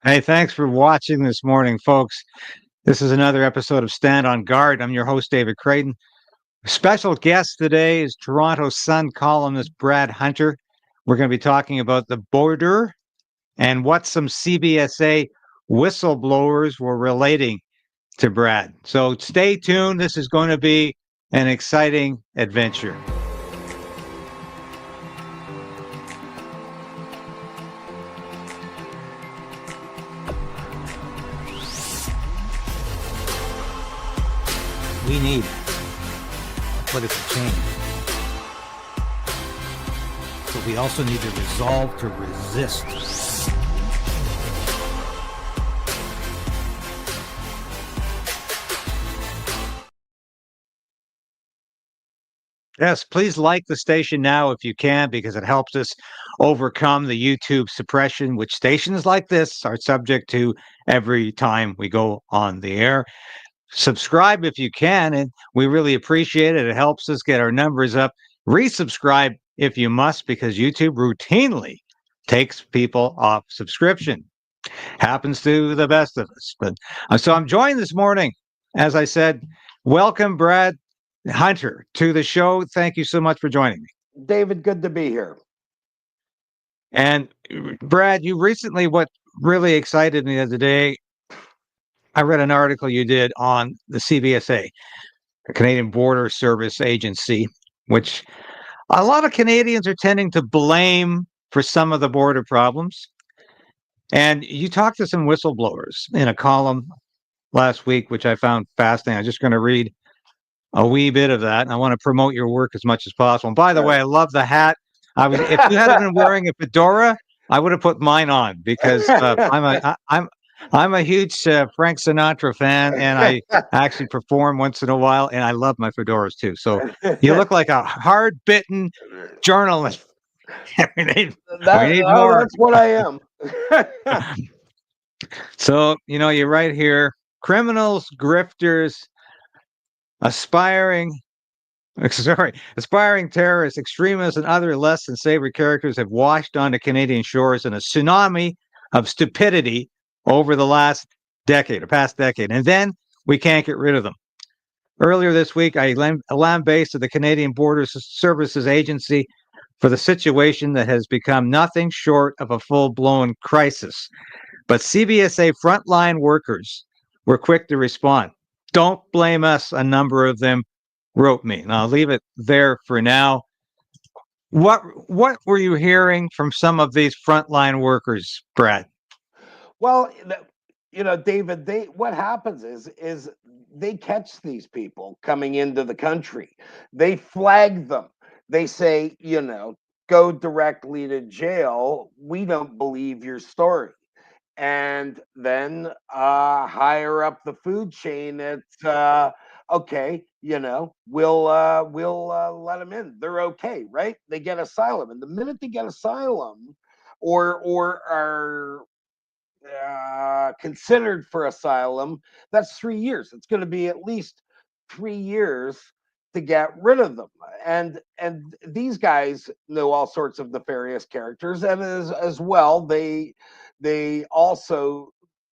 Hey, thanks for watching this morning, folks. This is another episode of Stand on Guard. I'm your host, David Krayden. Special guest today is Toronto Sun columnist Brad Hunter. We're going to be talking about the border and what some CBSA whistleblowers were relating to Brad. So stay tuned. This is going to be an exciting adventure. We need political change, but we also need the resolve to resist. Yes, please like the station now if you can, because it helps us overcome the YouTube suppression, which stations like this are subject to every time we go on the air. Subscribe if you can, and we really appreciate it. It helps us get our numbers up. Resubscribe if you must, because YouTube routinely takes people off subscription. Happens to the best of us. But so I'm joined this morning, as I said. Welcome, Brad Hunter, to the show. Thank you so much for joining me. David, good to be here. And Brad, you recently, what really excited me the other day, I read an article you did on the CBSA, the Canadian Border Service Agency, which a lot of Canadians are tending to blame for some of the border problems. And you talked to some whistleblowers in a column last week, which I found fascinating. I'm just going to read a wee bit of that. And I want to promote your work as much as possible. And by the way, I love the hat. If you hadn't been wearing a fedora, I would have put mine on, because I'm a huge Frank Sinatra fan, and I actually perform once in a while, and I love my fedoras too. So you look like a hard-bitten journalist. we need more. That's what I am. So, you're right here. Criminals, grifters, aspiring terrorists, extremists, and other less than savory characters have washed onto Canadian shores in a tsunami of stupidity over the past decade. And then we can't get rid of them. Earlier this week, I lambasted the Canadian Border Services Agency for the situation that has become nothing short of a full-blown crisis. But CBSA frontline workers were quick to respond. Don't blame us, a number of them wrote me. And I'll leave it there for now. What were you hearing from some of these frontline workers, Brad? Well, David, what happens is they catch these people coming into the country. They flag them. They say, go directly to jail. We don't believe your story. And then higher up the food chain, it's okay, we'll let them in. They're okay, right? They get asylum, and the minute they get asylum, or are considered for asylum, that's 3 years. It's going to be at least 3 years to get rid of them. And these guys know all sorts of nefarious characters, and as well, they also,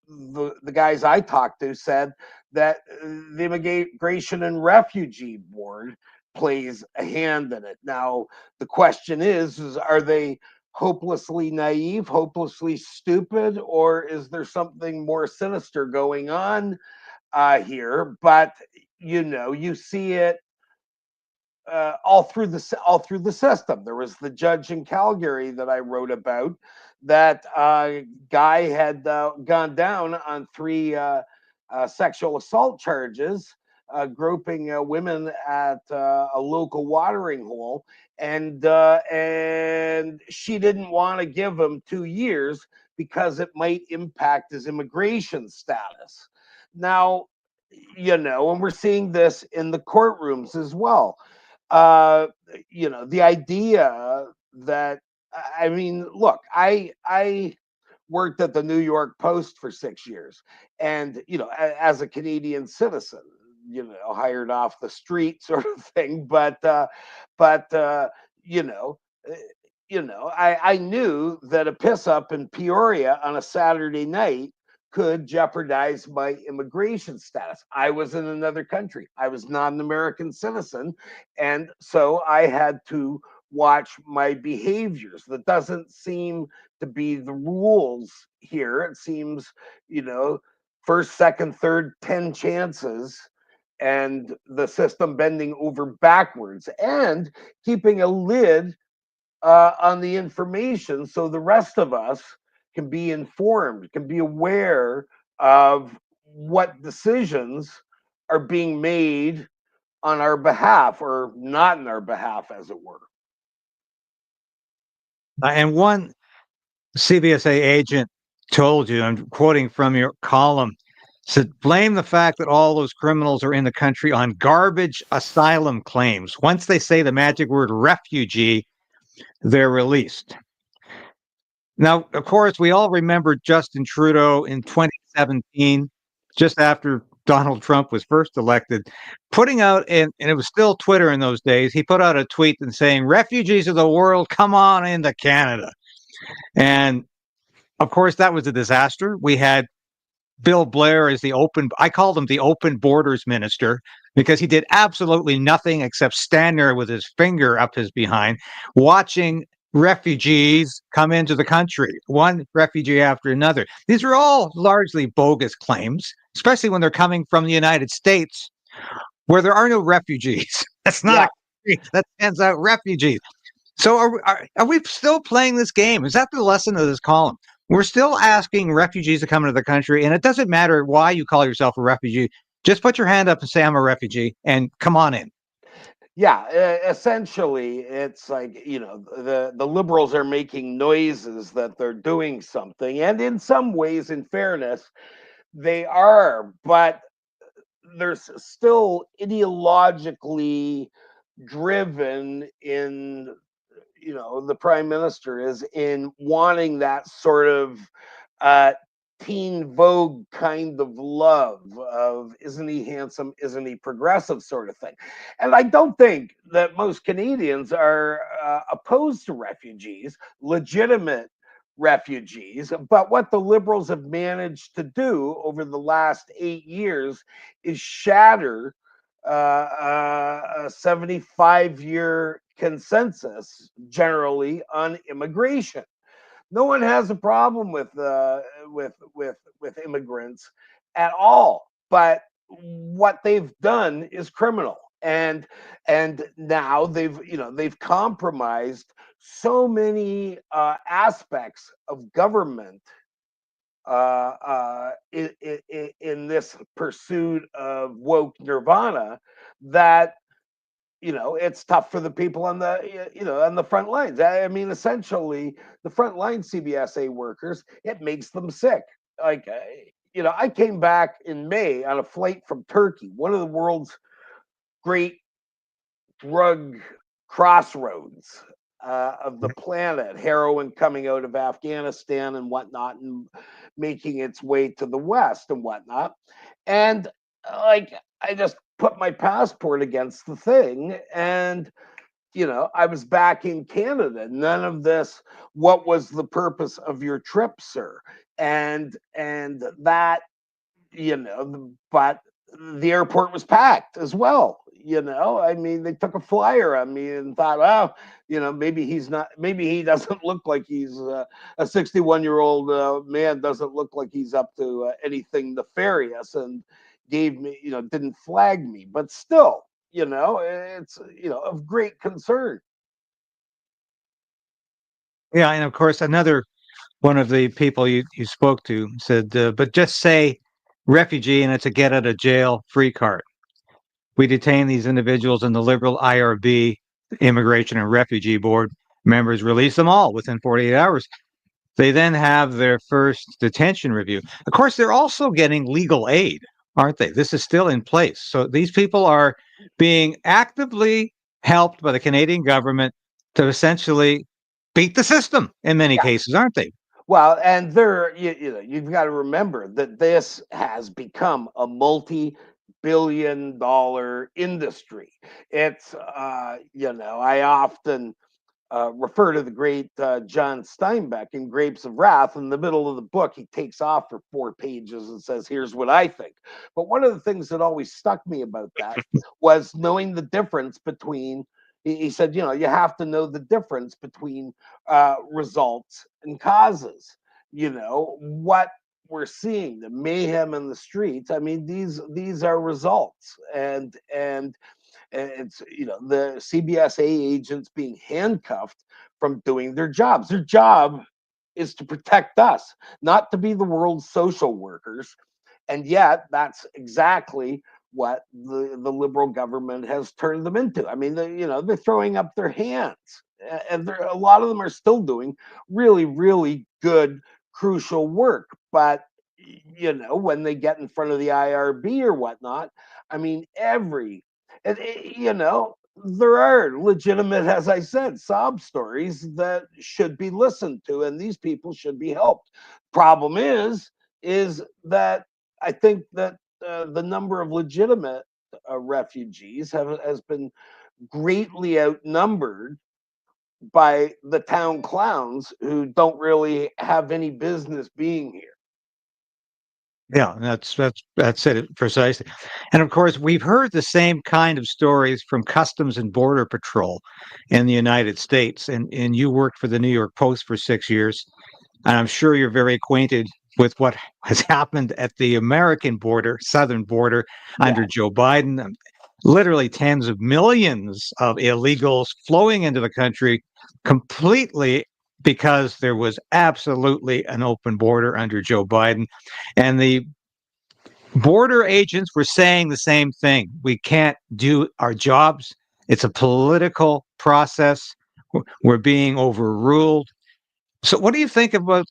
the guys I talked to said that the Immigration and Refugee Board plays a hand in it. Now, the question is are they hopelessly naive, hopelessly stupid, or is there something more sinister going on here? But you see it all through the system. There was the judge in Calgary that I wrote about. That guy had gone down on 3 sexual assault charges, groping women at a local watering hole, and she didn't want to give him 2 years because it might impact his immigration status. Now, and we're seeing this in the courtrooms as well. The idea that, I mean, look, I worked at the New York Post for 6 years, and as a Canadian citizen, hired off the street sort of thing. But I knew that a piss up in Peoria on a Saturday night could jeopardize my immigration status. I was in another country. I was not an American citizen. And so I had to watch my behaviors. That doesn't seem to be the rules here. It seems, first, second, third, 10 chances, and the system bending over backwards and keeping a lid on the information so the rest of us can be informed, can be aware of what decisions are being made on our behalf or not in our behalf, as it were. And one CBSA agent told you, I'm quoting from your column, said, blame the fact that all those criminals are in the country on garbage asylum claims. Once they say the magic word refugee, they're released. Now, of course, we all remember Justin Trudeau in 2017, just after Donald Trump was first elected, putting out, and it was still Twitter in those days, he put out a tweet and saying, refugees of the world, come on into Canada. And of course, that was a disaster. We had Bill Blair as I called him the open borders minister because he did absolutely nothing except stand there with his finger up his behind, watching refugees come into the country, one refugee after another. These are all largely bogus claims, especially when they're coming from the United States, where there are no refugees. That's not a country that sends out refugees. So are we still playing this game? Is that the lesson of this column? We're still asking refugees to come into the country, and it doesn't matter why you call yourself a refugee. Just put your hand up and say, I'm a refugee, and come on in. Yeah, essentially, it's like, the liberals are making noises that they're doing something. And in some ways, in fairness, they are. But there's still ideologically driven in, the prime minister is in wanting that sort of uh, teen vogue kind of love of, isn't he handsome, isn't he progressive, sort of thing. And I don't think that most Canadians are opposed to refugees, legitimate refugees. But what the liberals have managed to do over the last 8 years is shatter a 75-year consensus generally on immigration. No one has a problem with immigrants at all, but what they've done is criminal. And now they've compromised so many aspects of government in this pursuit of woke nirvana that it's tough for the people on the front lines. I mean, essentially, the frontline CBSA workers, it makes them sick. Like, I came back in May on a flight from Turkey, one of the world's great drug crossroads of the planet, heroin coming out of Afghanistan and whatnot, and making its way to the West and whatnot. And like, I just put my passport against the thing, and I was back in Canada. None of this, what was the purpose of your trip, sir? And that, but the airport was packed as well. I mean, they took a flyer on me and thought, well, maybe he doesn't look like he's a 61-year-old man, doesn't look like he's up to anything nefarious, and gave me, didn't flag me. But still, it's, of great concern. Yeah, and of course, another one of the people you spoke to said, but just say refugee and it's a get out of jail free card. We detain these individuals and the Liberal IRB, Immigration and Refugee Board members release them all within 48 hours. They then have their first detention review. Of course, they're also getting legal aid, aren't they? This is still in place. So these people are being actively helped by the Canadian government to essentially beat the system in many cases, aren't they? Well, and you've got to remember that this has become a multi-billion-dollar industry. It's, I often refer to the great John Steinbeck in Grapes of Wrath. In the middle of the book, he takes off for 4 pages and says, "Here's what I think." But one of the things that always stuck me about that was knowing the difference between. He said, you have to know the difference between results and causes. What we're seeing, the mayhem in the streets. I mean, these are results, and it's the CBSA agents being handcuffed from doing their jobs. Their job is to protect us, not to be the world's social workers. And yet, that's exactly what the liberal government has turned them into. I mean, they're throwing up their hands, and a lot of them are still doing really, really good, crucial work. But when they get in front of the IRB or whatnot, I mean, there are legitimate, as I said, sob stories that should be listened to, and these people should be helped. Problem is that I think that the number of legitimate refugees has been greatly outnumbered by the town clowns who don't really have any business being here. Yeah, that's it precisely. And of course, we've heard the same kind of stories from Customs and Border Patrol in the United States. And you worked for the New York Post for 6 years, and I'm sure you're very acquainted with what has happened at the American border, southern border, under Yeah. Joe Biden. Literally tens of millions of illegals flowing into the country completely because there was absolutely an open border under Joe Biden. And the border agents were saying the same thing. We can't do our jobs. It's a political process. We're being overruled. So, what do you think about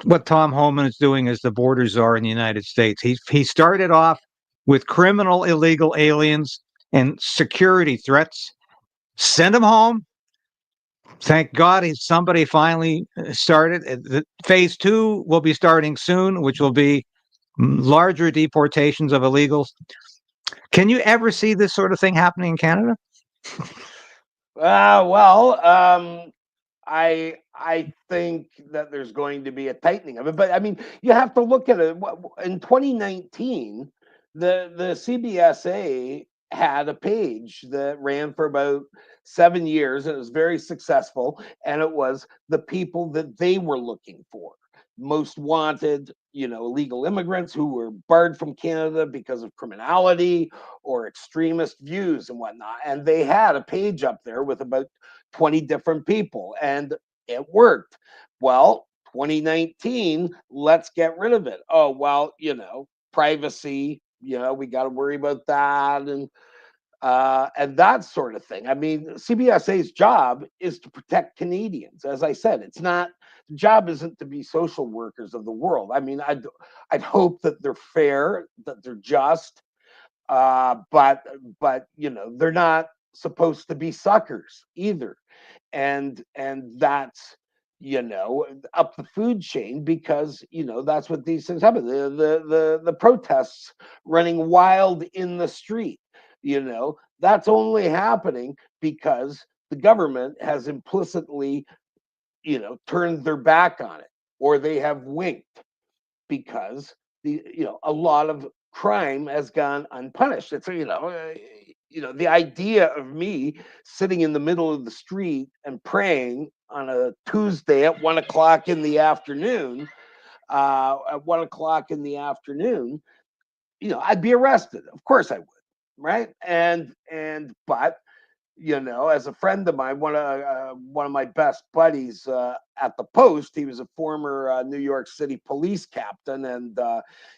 what Tom Homan is doing as the border czar in the United States? He started off with criminal illegal aliens and security threats. Send them home. Thank God somebody finally started. Phase 2 will be starting soon, which will be larger deportations of illegals. Can you ever see this sort of thing happening in Canada? Well, I think that there's going to be a tightening of it, but I mean, you have to look at it. In 2019, the CBSA had a page that ran for about 7 years, and it was very successful. And it was the people that they were looking for, most wanted, illegal immigrants who were barred from Canada because of criminality or extremist views and whatnot. And they had a page up there with about 20 different people, and it worked. Well, 2019, let's get rid of it. Oh, well, privacy, we got to worry about that, and that sort of thing. I mean, CBSA's job is to protect Canadians. As I said, it's not the job isn't to be social workers of the world. I mean, I'd hope that they're fair, that they're just, but they're not supposed to be suckers either, and that's up the food chain, because that's what these things happen. The protests running wild in the street, that's only happening because the government has implicitly turned their back on it, or they have winked, because a lot of crime has gone unpunished. It's the idea of me sitting in the middle of the street and praying on a Tuesday at 1 o'clock in the afternoon. At 1 o'clock in the afternoon, I'd be arrested. Of course I would, right? But as a friend of mine, one of my best buddies at the Post, he was a former New York City police captain, and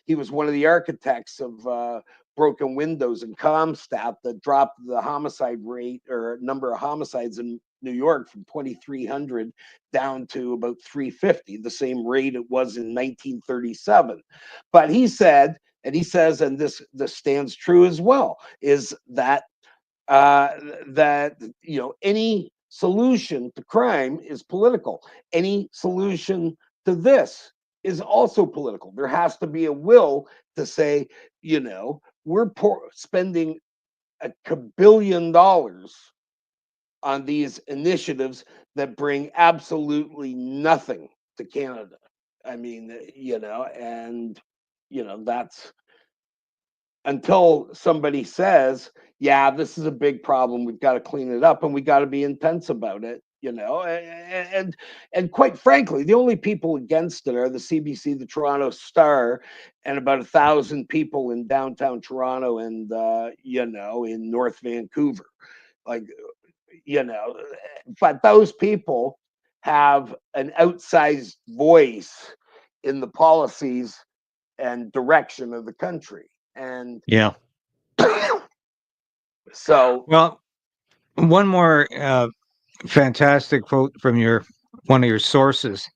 he was one of the architects of broken windows in Comstat that dropped the homicide rate, or number of homicides in New York, from 2,300 down to about 350, the same rate it was in 1937. But he said, and he says, and this stands true as well, is that that any solution to crime is political. Any solution to this is also political. There has to be a will to say, we're spending $1 billion on these initiatives that bring absolutely nothing to Canada. I mean, and that's until somebody says, yeah, this is a big problem, we've got to clean it up and we got to be intense about it, and quite frankly, the only people against it are the CBC, the Toronto Star, and about 1,000 people in downtown Toronto and in North Vancouver, like, but those people have an outsized voice in the policies and direction of the country. And Yeah. so, Well, one more fantastic quote from one of your sources,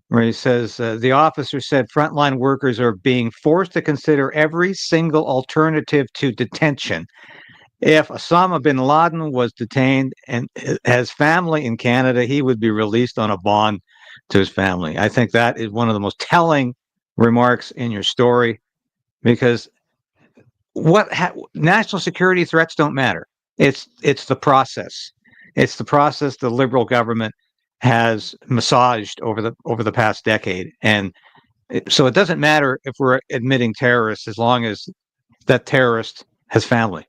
where he says, the officer said frontline workers are being forced to consider every single alternative to detention. If Osama bin Laden was detained and has family in Canada, he would be released on a bond to his family. I think that is one of the most telling remarks in your story, because national security threats don't matter. It's the process. It's the process the Liberal government has massaged over the past decade, and so it doesn't matter if we're admitting terrorists as long as that terrorist has family.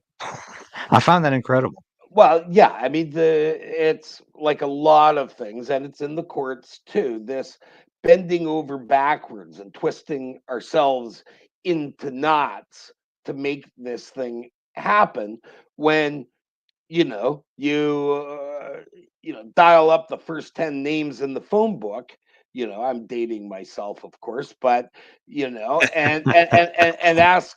I found that incredible. well, yeah, I mean, it's like a lot of things, and it's in the courts too. This bending over backwards and twisting ourselves into knots to make this thing happen when dial up the first 10 names in the phone book. I'm dating myself, of course, but and ask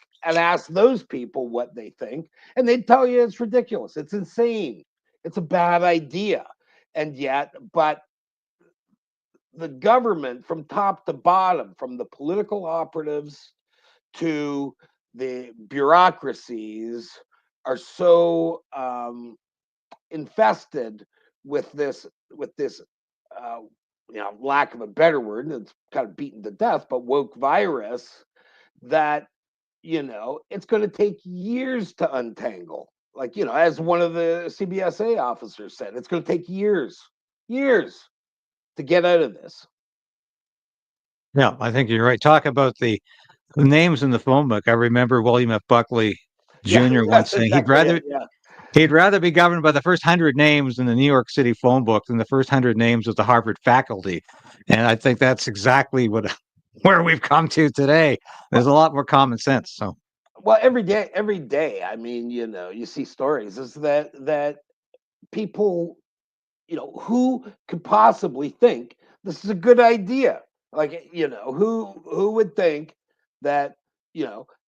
those people what they think, and they'd tell you it's ridiculous, it's insane, it's a bad idea. And yet, but the government from top to bottom, from the political operatives to the bureaucracies, are so infested with this uh, lack of a better word, and it's kind of beaten to death, but woke virus, that it's going to take years to untangle. Like, as one of the CBSA officers said, it's going to take years to get out of this. Yeah, I think you're right. Talk about the names in the phone book. I remember William F. Buckley Yeah, Jr. once that's saying exactly it. Yeah. he'd rather be governed by the first 100 names in the New York City phone book than the first 100 names of the Harvard faculty. And I think that's exactly where we've come to today. There's a lot more common sense. So Well, every day, I mean, you see stories is that people, who could possibly think this is a good idea? Like, who would think that,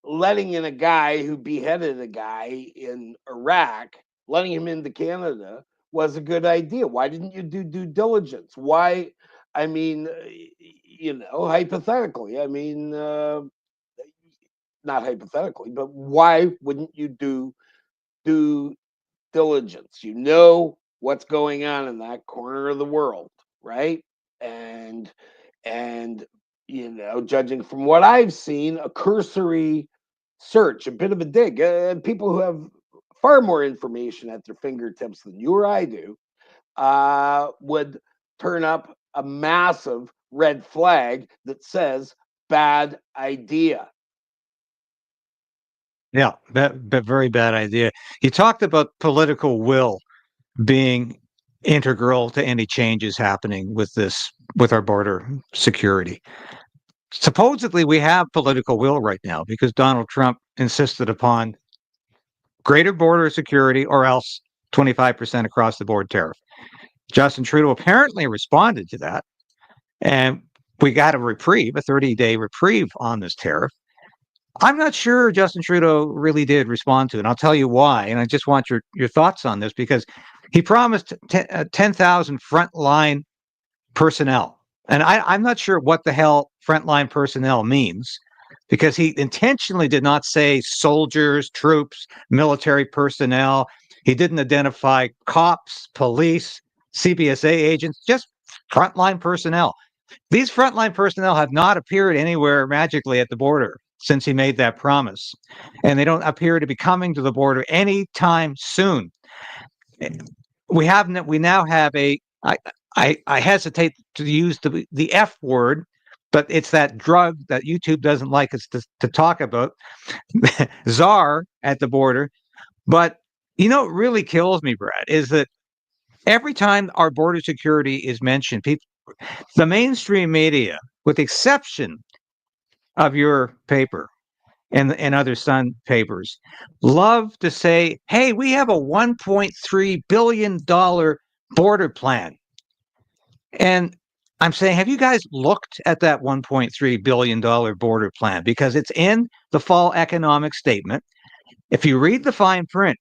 letting in a guy who beheaded a guy in Iraq, letting him into Canada was a good idea? Why didn't you do due diligence? Why? I mean, hypothetically, I mean, not hypothetically, but why wouldn't you do due diligence? What's going on in that corner of the world, right? And and judging from what I've seen, a cursory search, a bit of a dig, people who have far more information at their fingertips than you or I do, would turn up a massive red flag that says bad idea. yeah, that very bad idea. You talked about political will being integral to any changes happening with our border security. Supposedly, we have political will right now because Donald Trump insisted upon greater border security or else 25% across the board tariff. Justin Trudeau apparently responded to that, and we got a reprieve, a 30-day reprieve on this tariff. I'm not sure Justin Trudeau really did respond to it. And I'll tell you why. And I just want your thoughts on this, because he promised 10,000 frontline personnel. And I'm not sure what the hell frontline personnel means, because he intentionally did not say soldiers, troops, military personnel. He didn't identify cops, police, CBSA agents, just frontline personnel. These frontline personnel have not appeared anywhere magically at the border since he made that promise. And they don't appear to be coming to the border anytime soon. we now have I hesitate to use the F word, but it's that drug that YouTube doesn't like us to talk about, Czar at the border. But what really kills me, Brad, is that every time our border security is mentioned, the mainstream media, with the exception of your paper and other Sun papers, love to say, "Hey, we have a $1.3 billion border plan." And I'm saying, have you guys looked at that $1.3 billion border plan? Because it's in the fall economic statement. If you read the fine print,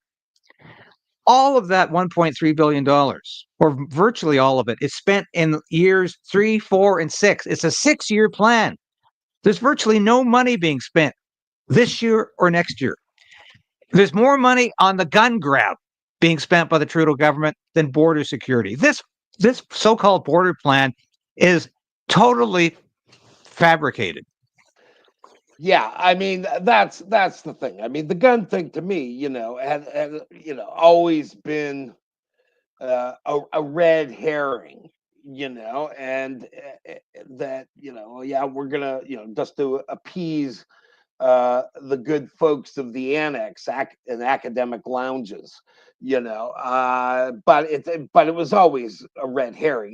all of that $1.3 billion, or virtually all of it, is spent in years 3, 4, and 6. It's a 6-year plan. There's virtually no money being spent this year or next year. There's more money on the gun grab being spent by the Trudeau government than border security. This so-called border plan is totally fabricated. Yeah, I mean that's the thing. I mean the gun thing to me, had always been a red herring, and that yeah, we're gonna just to appease the good folks of the annex and academic lounges, but it was always a red herring.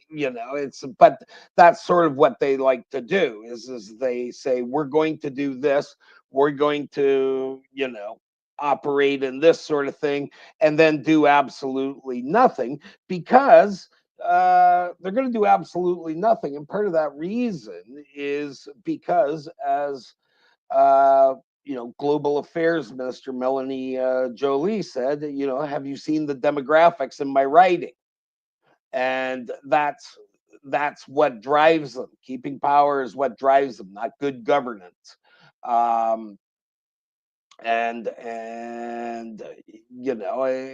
It's but that's sort of what they like to do is they say we're going to do this, we're going to operate in this sort of thing, and then do absolutely nothing because they're going to do absolutely nothing. And part of that reason is because, as uh, Global Affairs Minister Melanie Jolie said, have you seen the demographics in my writing? And that's what drives them. Keeping power is what drives them, not good governance. Um, and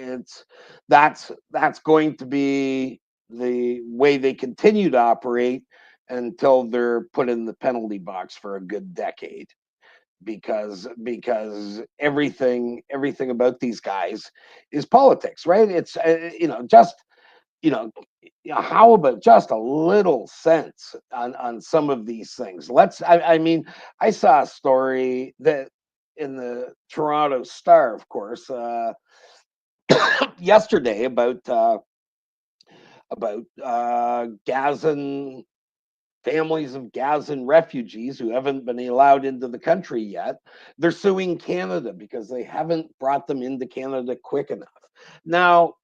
it's that's going to be the way they continue to operate until they're put in the penalty box for a good decade, because everything about these guys is politics, right? It's just you know how about just a little sense on some of these things. I mean, I saw a story that in the Toronto Star, of course, yesterday about Gazan families of Gazan refugees who haven't been allowed into the country yet. They're suing Canada because they haven't brought them into Canada quick enough. Now,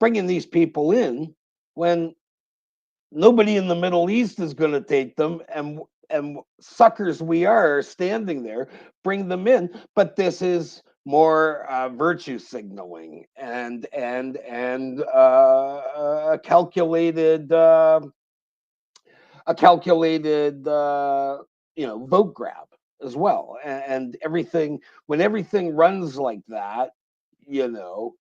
bringing these people in when nobody in the Middle East is going to take them, and suckers we are standing there, bring them in. But this is more virtue signaling and a calculated vote grab as well. And everything, when everything runs like that, you know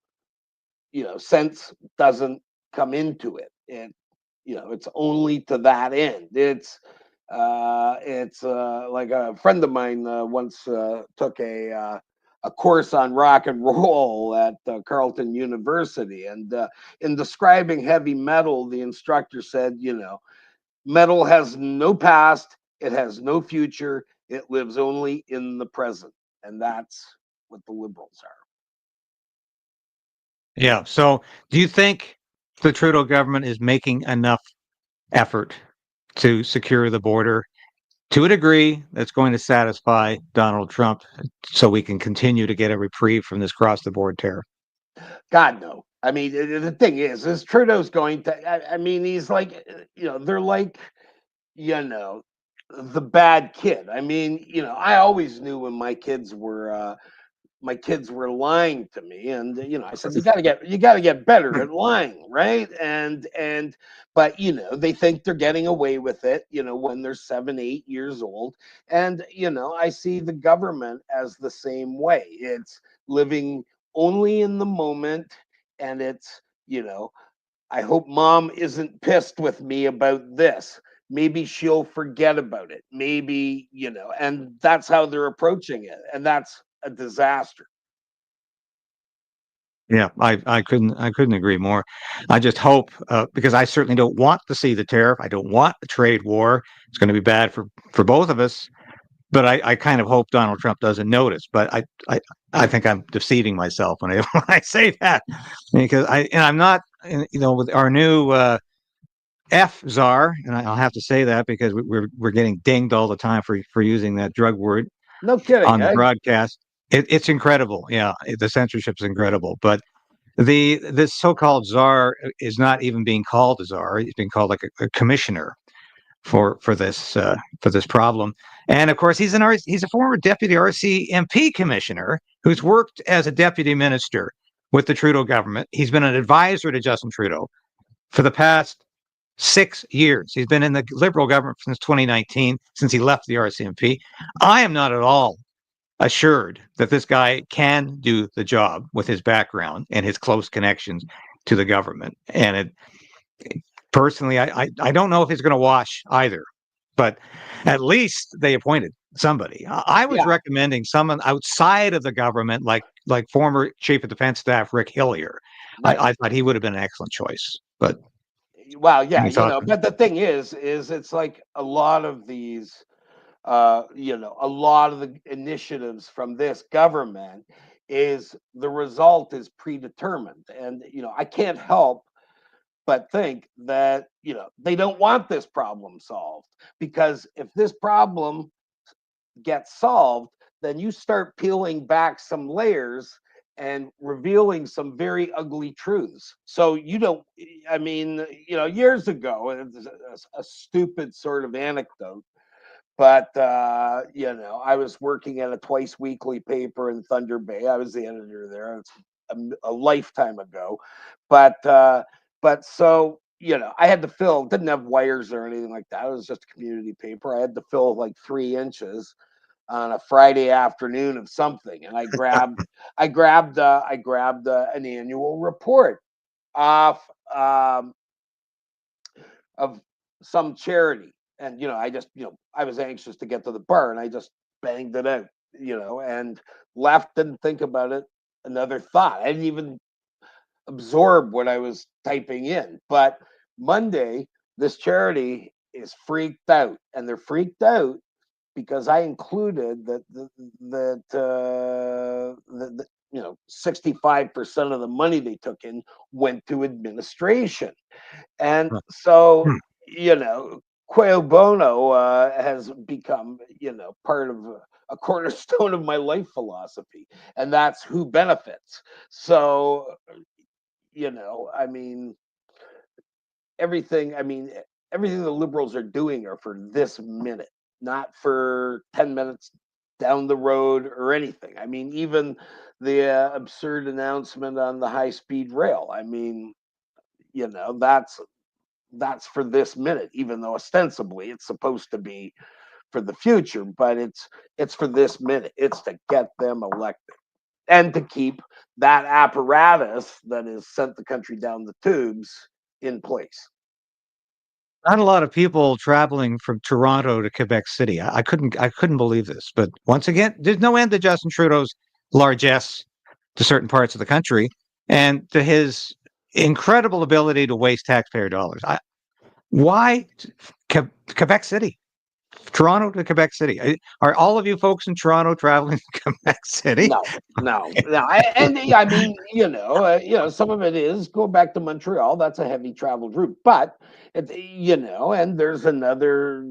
sense doesn't come into it. It's only to that end. It's like a friend of mine once took a course on rock and roll at Carleton University, and in describing heavy metal, the instructor said, metal has no past, it has no future, it lives only in the present, and that's what the liberals are. Yeah. So, do you think the Trudeau government is making enough effort to secure the border to a degree that's going to satisfy Donald Trump, so we can continue to get a reprieve from this cross-the-board terror? God, no. I mean, the thing is Trudeau's going to. I mean, he's like, they're like, the bad kid. I mean, I always knew when my kids were lying to me, and I said you got to get better at lying, right? But they think they're getting away with it, when they're 7, 8 years old. And I see the government as the same way. It's living only in the moment, and it's I hope mom isn't pissed with me about this. Maybe she'll forget about it. Maybe, and that's how they're approaching it. And that's a disaster. Yeah, I couldn't agree more. I just hope because I certainly don't want to see the tariff. I don't want a trade war. It's going to be bad for both of us. But I kind of hope Donald Trump doesn't notice. But I think I'm deceiving myself when I when I say that because I'm not with our new F czar, and I'll have to say that because we're getting dinged all the time for using that drug word No kidding, on the eh? broadcast. It's incredible. Yeah, the censorship's incredible. But this so-called czar is not even being called a czar. He's being called like a commissioner for this problem. And of course, he's a former deputy RCMP commissioner who's worked as a deputy minister with the Trudeau government. He's been an advisor to Justin Trudeau for the past 6 years. He's been in the Liberal government since 2019, since he left the RCMP. I am not at all assured that this guy can do the job with his background and his close connections to the government. And personally, I don't know if he's going to wash either, but at least they appointed somebody. I was Yeah. recommending someone outside of the government, like former Chief of Defense Staff Rick Hillier. Right. I thought he would have been an excellent choice. But Well, yeah, any thoughts? but the thing is it's like a lot of these, a lot of the initiatives from this government is the result is predetermined. And, I can't help but think that, they don't want this problem solved, because if this problem gets solved, then you start peeling back some layers and revealing some very ugly truths. So you don't, I mean, years ago, it's a stupid sort of anecdote, but I was working at a twice weekly paper in Thunder Bay. I was the editor there. It's a lifetime ago, but so I had to fill. Didn't have wires or anything like that. It was just a community paper. I had to fill like 3 inches on a Friday afternoon of something, and I grabbed an annual report off of some charity, and I just I was anxious to get to the bar, and I just banged it out, and left. Didn't think about it. Another thought. I didn't even absorb what I was typing in. But Monday, this charity is freaked out, and they're freaked out because I included that 65% of the money they took in went to administration. And so, Hmm. Quo Bono has become, part of a cornerstone of my life philosophy, and that's who benefits. So, I mean, everything, I mean, everything the liberals are doing are for this minute, not for 10 minutes down the road or anything. I mean, even the absurd announcement on the high speed rail. I mean, that's for this minute, even though ostensibly it's supposed to be for the future, but it's for this minute. It's to get them elected and to keep that apparatus that has sent the country down the tubes in place. Not a lot of people traveling from Toronto to Quebec City. I couldn't believe this. But once again, there's no end to Justin Trudeau's largesse to certain parts of the country and to his incredible ability to waste taxpayer dollars. Why Quebec City? Toronto to Quebec City. Are all of you folks in Toronto traveling to Quebec City? No, no. And I mean, some of it is go back to Montreal. That's a heavy traveled route, but and there's another,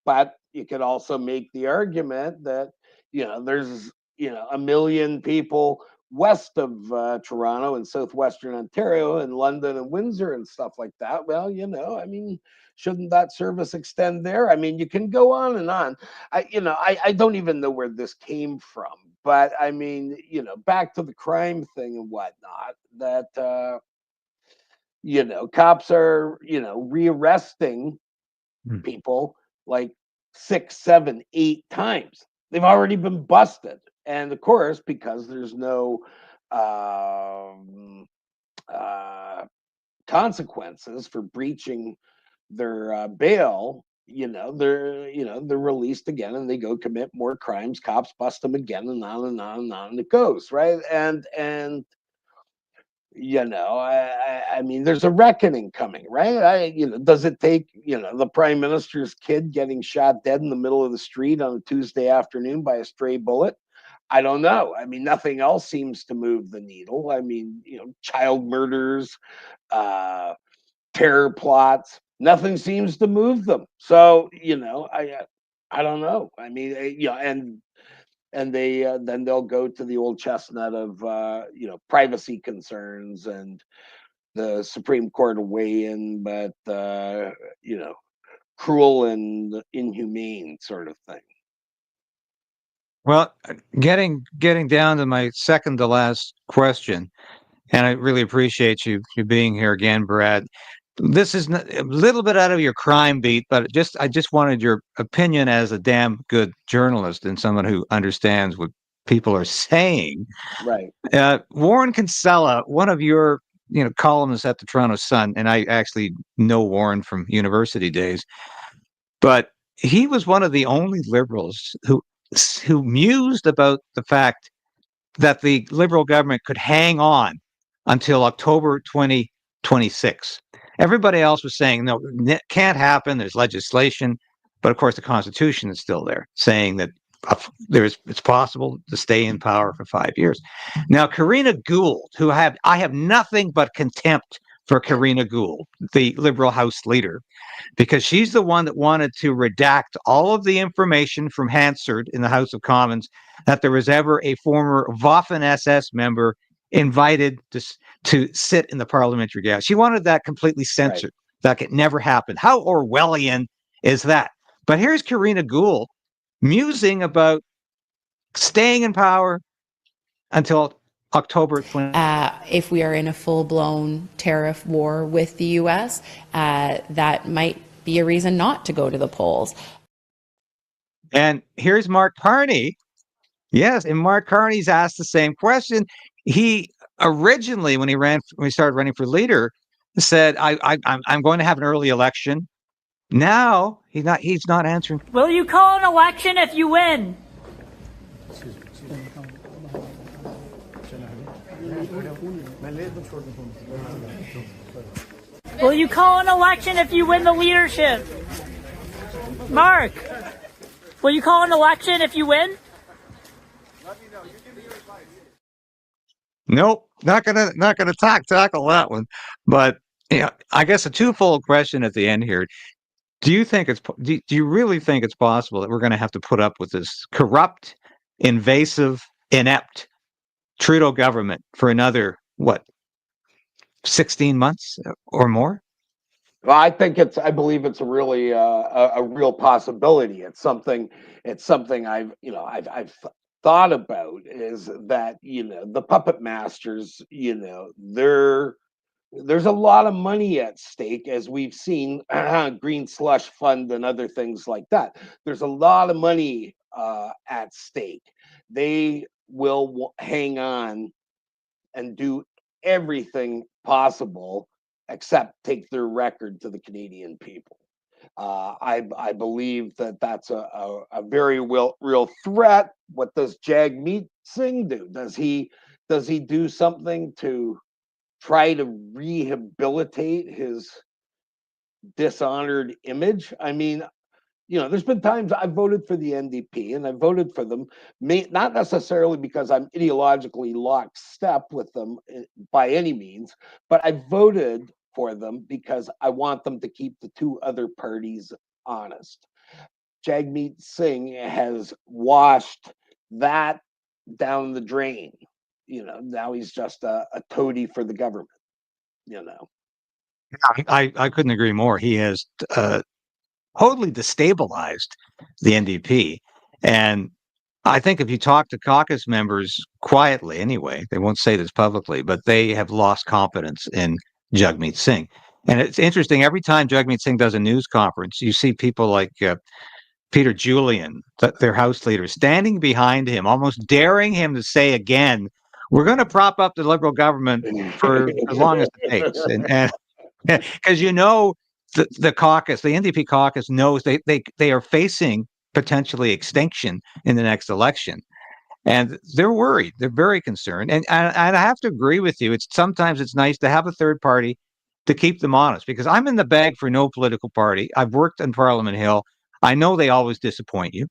but you could also make the argument that there's a million people west of Toronto and southwestern Ontario and London and Windsor and stuff like that. Well, I mean, shouldn't that service extend there? I mean, you can go on and on. I don't even know where this came from, but I mean, back to the crime thing and whatnot, that, cops are, rearresting Hmm. people like 6, 7, 8 times. They've already been busted. And of course, because there's no um, uh, consequences for breaching their bail, they're released again and they go commit more crimes. Cops bust them again, and on and on and on it goes, right? And I mean, there's a reckoning coming, right? Does it take, the prime minister's kid getting shot dead in the middle of the street on a Tuesday afternoon by a stray bullet? I don't know. I mean, nothing else seems to move the needle. I mean, child murders, terror plots, nothing seems to move them. So, I don't know. I mean, and they then they'll go to the old chestnut of privacy concerns and the Supreme Court will weigh in, but cruel and inhumane sort of thing. Well, getting down to my second to last question, and I really appreciate you being here again, Brad. This is a little bit out of your crime beat, but I just wanted your opinion as a damn good journalist and someone who understands what people are saying. Right. Warren Kinsella, one of your columnists at the Toronto Sun, and I actually know Warren from university days, but he was one of the only liberals who mused about the fact that the Liberal government could hang on until October 2026. Everybody else was saying, no, it can't happen. There's legislation. But of course, the Constitution is still there saying that it's possible to stay in power for 5 years. Now, Karina Gould, I have nothing but contempt for Karina Gould, the Liberal House leader, because she's the one that wanted to redact all of the information from Hansard in the House of Commons that there was ever a former Waffen SS member invited to sit in the parliamentary gallery. She wanted that completely censored. Right. That it never happened. How Orwellian is that? But here's Karina Gould musing about staying in power until October 20. If we are in a full-blown tariff war with the U.S., that might be a reason not to go to the polls. And here's Mark Carney. Yes, and Mark Carney's asked the same question. He originally, when he started running for leader, said, "I'm going to have an early election." Now he's not answering. Will you call an election if you win? Will you call an election if you win the leadership? Mark, will you call an election if you win? Nope, not gonna tackle that one. But I guess a twofold question at the end here. Do you really think it's possible that we're going to have to put up with this corrupt, invasive, inept Trudeau government for another 16 months or more? Well, I believe it's a really a real possibility. It's something I've thought about, is that the puppet masters, there's a lot of money at stake, as we've seen, green slush fund and other things like that. There's a lot of money at stake. They will hang on and do everything possible except take their record to the Canadian people. I believe that that's a very real threat. What does Jagmeet Singh do? Does he do something to try to rehabilitate his dishonored image? I mean, there's been times I've voted for the NDP, and I voted for them, not necessarily because I'm ideologically lockstep with them by any means, but I voted for them because I want them to keep the two other parties honest. Jagmeet Singh has washed that down the drain. Now he's just a toady for the government. I couldn't agree more. He has totally destabilized the NDP. And I think if you talk to caucus members quietly anyway, they won't say this publicly, but they have lost confidence in Jagmeet Singh. And it's interesting, every time Jagmeet Singh does a news conference, you see people like Peter Julian, their House leader, standing behind him, almost daring him to say again, we're going to prop up the Liberal government for as long as it takes. And because the caucus, the NDP caucus, knows they are facing potentially extinction in the next election. And they're worried. They're very concerned. And I have to agree with you. Sometimes it's nice to have a third party to keep them honest, because I'm in the bag for no political party. I've worked in Parliament Hill. I know they always disappoint you.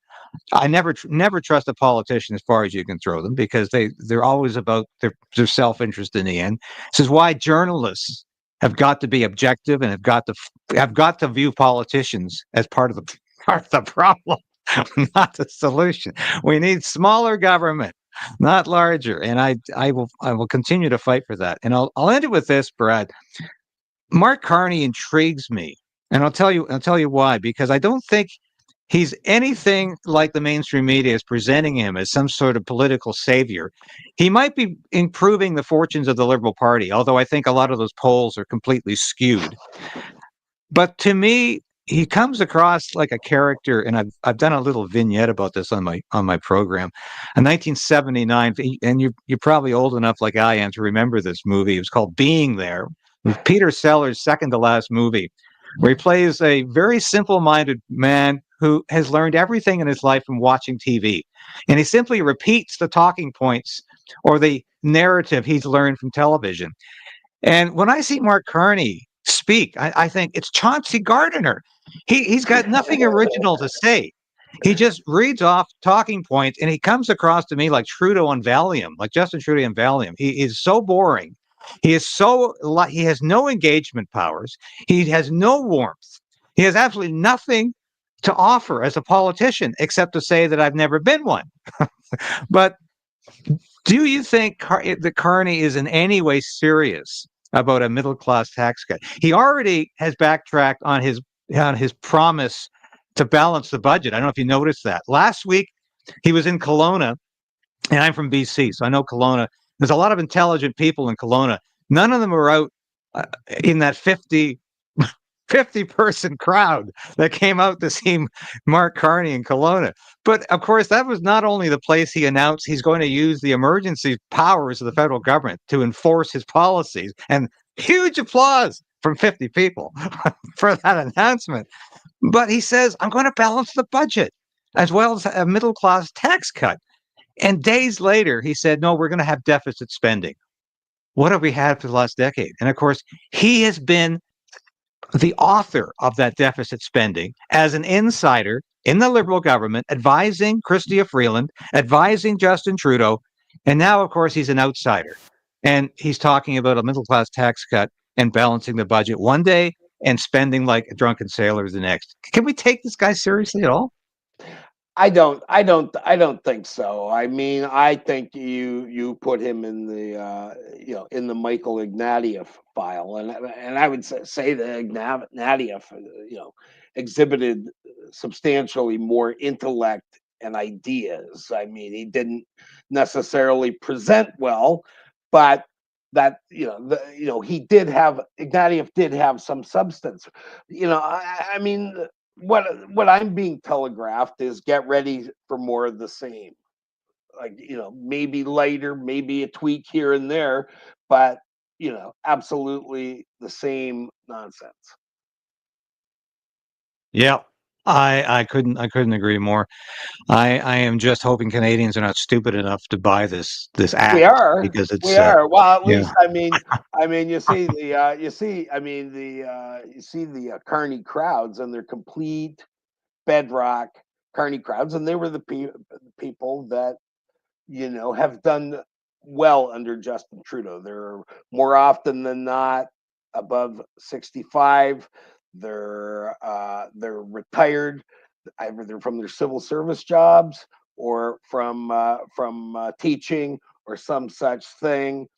I never trust a politician as far as you can throw them, because they're always about their self-interest in the end. This is why journalists have got to be objective and have got to view politicians as part of the problem, not the solution. We need smaller government, not larger. And I will continue to fight for that. And I'll end it with this, Brad. Mark Carney intrigues me, and I'll tell you why. Because I don't think he's anything like the mainstream media is presenting him as some sort of political savior. He might be improving the fortunes of the Liberal Party, although I think a lot of those polls are completely skewed. But to me, he comes across like a character, and I've done a little vignette about this on my program. In 1979, and you're probably old enough like I am to remember this movie. It was called Being There. It was Peter Sellers' second to last movie, where he plays a very simple-minded man who has learned everything in his life from watching TV. And he simply repeats the talking points or the narrative he's learned from television. And when I see Mark Carney speak, I think it's Chauncey Gardiner. He's got nothing original to say. He just reads off talking points, and he comes across to me like Trudeau on Valium, like Justin Trudeau on Valium. He is so boring. He has no engagement powers. He has no warmth. He has absolutely nothing to offer as a politician except to say that I've never been one. But do you think that Carney is in any way serious about a middle class tax cut? He already has backtracked on his promise to balance the budget. I don't know if you noticed that. Last week he was in Kelowna, and I'm from BC, so I know Kelowna. There's a lot of intelligent people in Kelowna. None of them are out in that 50 person crowd that came out to see Mark Carney in Kelowna. But of course, that was not only the place he announced he's going to use the emergency powers of the federal government to enforce his policies, and huge applause from 50 people for that announcement. But he says, I'm going to balance the budget as well as a middle class tax cut. And days later, he said, no, we're going to have deficit spending. What have we had for the last decade? And of course, he has been the author of that deficit spending as an insider in the Liberal government, advising Chrystia Freeland, advising Justin Trudeau. And now, of course, he's an outsider. And he's talking about a middle class tax cut and balancing the budget one day and spending like a drunken sailor the next. Can we take this guy seriously at all? I don't think so. I mean, I think you put him in the in the Michael Ignatieff file, and I would say that Ignatieff exhibited substantially more intellect and ideas. I mean, he didn't necessarily present well, but that he did have Ignatieff did have some substance. I mean, what I'm being telegraphed is get ready for more of the same. Like, maybe lighter, maybe a tweak here and there, but absolutely the same nonsense. Yeah, I couldn't agree more. I am just hoping Canadians are not stupid enough to buy this act, We are. because it's We are. Well, at yeah. least you see the Carney crowds, and they're complete bedrock Carney crowds, and they were the people that have done well under Justin Trudeau. They're more often than not above 65. They're retired, either they're from their civil service jobs or from teaching or some such thing.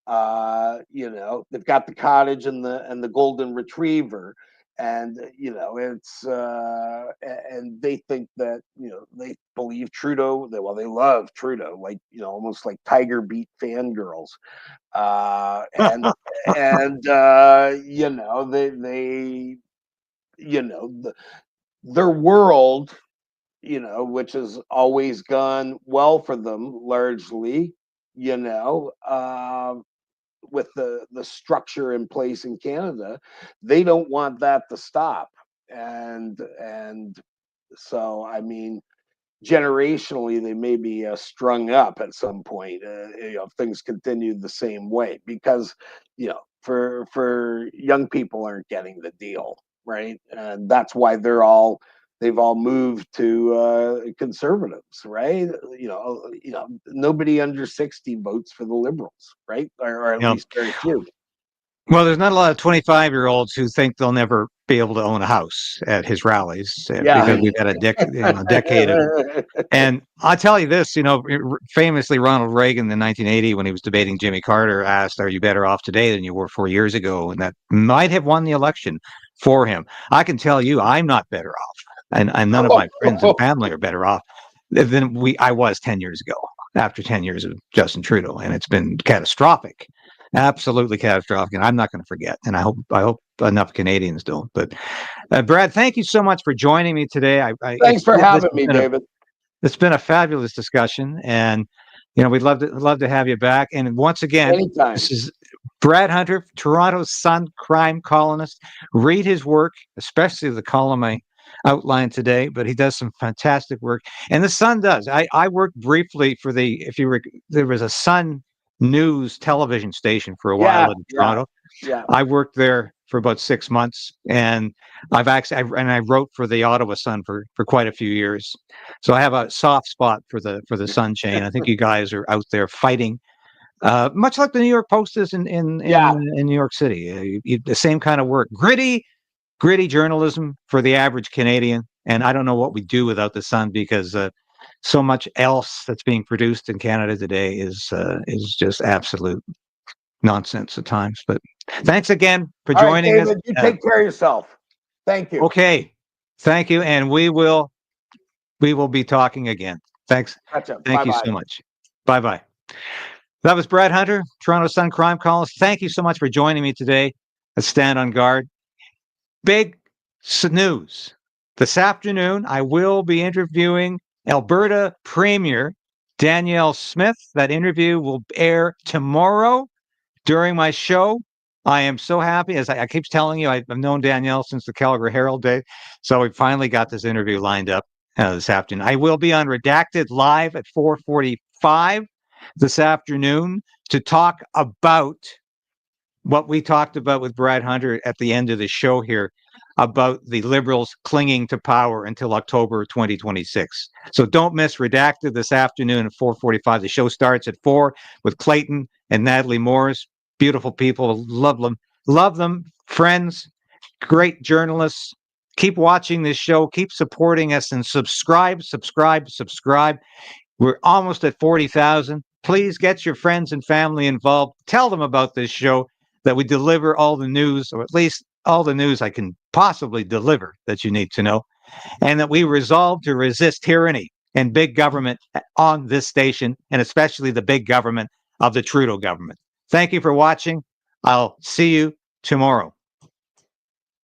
They've got the cottage and the golden retriever, and it's and they think that they believe Trudeau. They love Trudeau, like almost like Tiger Beat fangirls, and they their world, which has always gone well for them largely, you know, uh, with the structure in place in Canada, they don't want that to stop. And so, I mean, generationally they may be strung up at some point, if things continue the same way, because for young people aren't getting the deal, right? And that's why they've all moved to conservatives, right? Nobody under 60 votes for the Liberals, right? Or at least very few. Well, there's not a lot of 25-year-olds who think they'll never be able to own a house at his rallies because we've had a decade of it. And I'll tell you this, famously Ronald Reagan in 1980, when he was debating Jimmy Carter, asked, "Are you better off today than you were 4 years ago?" And that might have won the election for him. I can tell you, I'm not better off, and none of my friends and family are better off than I was 10 years ago, after 10 years of Justin Trudeau, and it's been catastrophic. Absolutely catastrophic, and I'm not going to forget. And I hope enough Canadians don't. But Brad, thank you so much for joining me today. Thanks for having me, David. It's been a fabulous discussion, and we'd love to have you back. And once again, anytime. This is Brad Hunter, Toronto's Sun crime columnist. Read his work, especially the column I outlined today. But he does some fantastic work, and the Sun does. I worked briefly for there was a Sun news television station for a while in Toronto. Yeah. I worked there for about 6 months, and I wrote for the Ottawa Sun for quite a few years. So I have a soft spot for the Sun chain. I think you guys are out there fighting, much like the New York Post is in New York City. The same kind of work, gritty journalism for the average Canadian. And I don't know what we do without the Sun, because so much else that's being produced in Canada today is just absolute nonsense at times. But thanks again for joining us. You take care of yourself. Thank you. Okay, thank you, and we will be talking again. Thanks. Gotcha. Thank you so much. Bye. That was Brad Hunter, Toronto Sun crime columnist. Thank you so much for joining me today at Stand on Guard. Big news. This afternoon, I will be interviewing Alberta Premier Danielle Smith. That interview will air tomorrow during my show. I am so happy. As I keep telling you, I've known Danielle since the Calgary Herald day. So we finally got this interview lined up this afternoon. I will be on Redacted live at 4:45 this afternoon to talk about what we talked about with Brad Hunter at the end of the show here, about the Liberals clinging to power until October 2026. So don't miss Redacted this afternoon at 4:45. The show starts at 4 with Clayton and Natalie Morris. Beautiful people. Love them. Friends, great journalists. Keep watching this show. Keep supporting us, and subscribe. We're almost at 40,000. Please get your friends and family involved. Tell them about this show, that we deliver all the news, or at least all the news I can possibly deliver that you need to know, and that we resolve to resist tyranny and big government on this station, and especially the big government of the Trudeau government. Thank you for watching. I'll see you tomorrow.